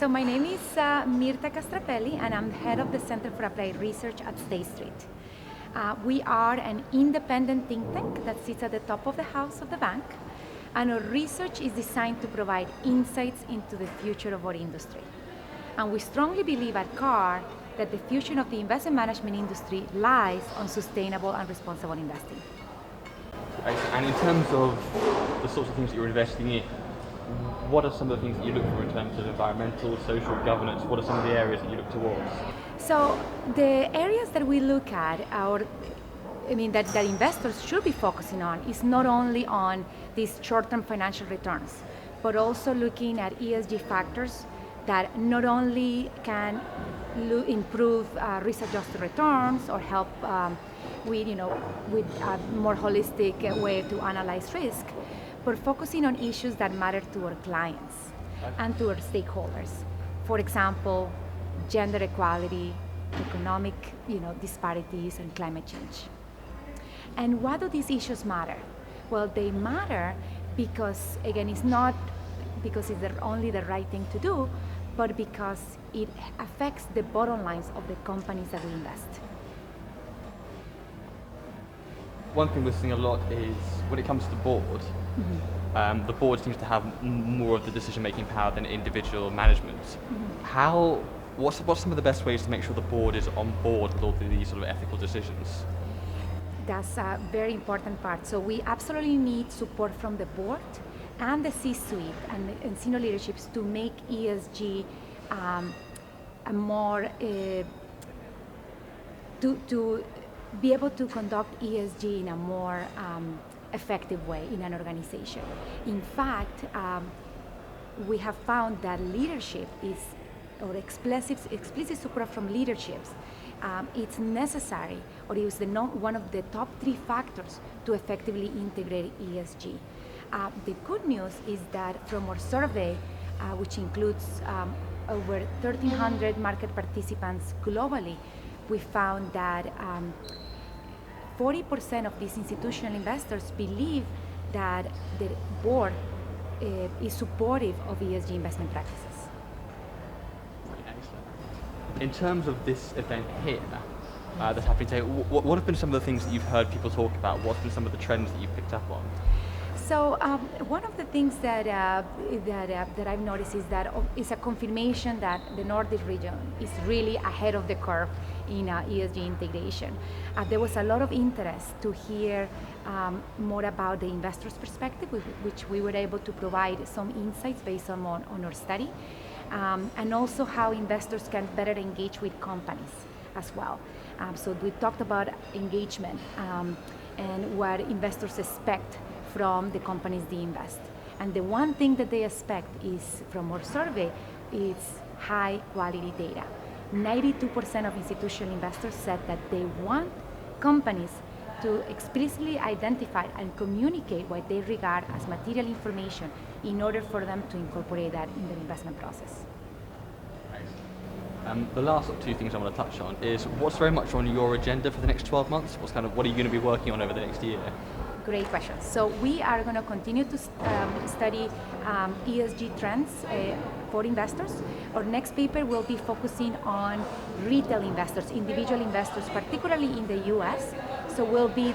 So my name is Mirtha Kastrapeli, and I'm the head of the Center for Applied Research at State Street. We are an independent think tank that sits at the top of the house of the bank, and our research is designed to provide insights into the future of our industry. And we strongly believe at CAR that the future of the investment management industry lies on sustainable and responsible investing. And in terms of the sorts of things that you're investing in, what are some of the things that you look for in terms of environmental, social, governance? What are some of the areas that you look towards? So the areas that we look at, that investors should be focusing on is not only on these short-term financial returns, but also looking at ESG factors that not only can improve risk-adjusted returns or help with a more holistic way to analyze risk, but focusing on issues that matter to our clients and to our stakeholders. For example, gender equality, economic disparities, and climate change. And why do these issues matter? Well, they matter because, again, it's not because it's only the right thing to do, but because it affects the bottom lines of the companies that we invest. One thing we're seeing a lot is when it comes to the board, the board seems to have more of the decision-making power than individual management. What's some of the best ways to make sure the board is on board with all these sort of ethical decisions? That's a very important part. So we absolutely need support from the board and the C-suite and senior leaderships to make ESG a more to be able to conduct ESG in a more effective way in an organization. In fact, we have found that leadership or explicit support from leaderships, it's necessary, or it is one of the top 3 factors to effectively integrate ESG. The good news is that from our survey, which includes over 1,300 market participants globally, we found that 40% of these institutional investors believe that the board is supportive of ESG investment practices. Excellent. In terms of this event here that's happening today, what have been some of the things that you've heard people talk about? What's been some of the trends that you've picked up on? So one of the things that I've noticed is that it's a confirmation that the Nordic region is really ahead of the curve in ESG integration. There was a lot of interest to hear more about the investor's perspective, which we were able to provide some insights based on our study, and also how investors can better engage with companies as well. So we talked about engagement and what investors expect from the companies they invest. And the one thing that they expect is, from our survey, is high quality data. 92% of institutional investors said that they want companies to explicitly identify and communicate what they regard as material information in order for them to incorporate that in their investment process. The last 2 things I want to touch on is what's very much on your agenda for the next 12 months? What are you going to be working on over the next year? Great question. So we are going to continue to study ESG trends for investors. Our next paper will be focusing on retail investors, individual investors, particularly in the US. So we'll be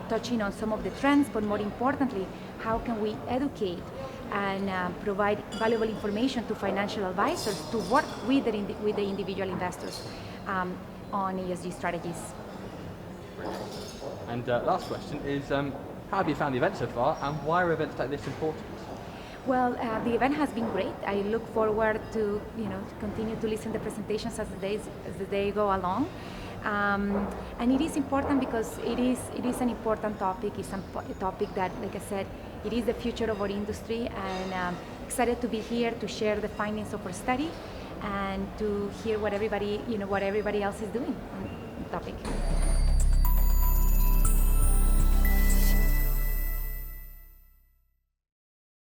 touching on some of the trends, but more importantly, how can we educate and provide valuable information to financial advisors to work with the individual investors on ESG strategies. And last question is, how have you found the event so far, and why are events like this important? Well, the event has been great. I look forward to continue to listen to the presentations as the day go along. And it is important because it is an important topic. It's a topic that, like I said, it is the future of our industry, and excited to be here to share the findings of our study and to hear what everybody else is doing on the topic.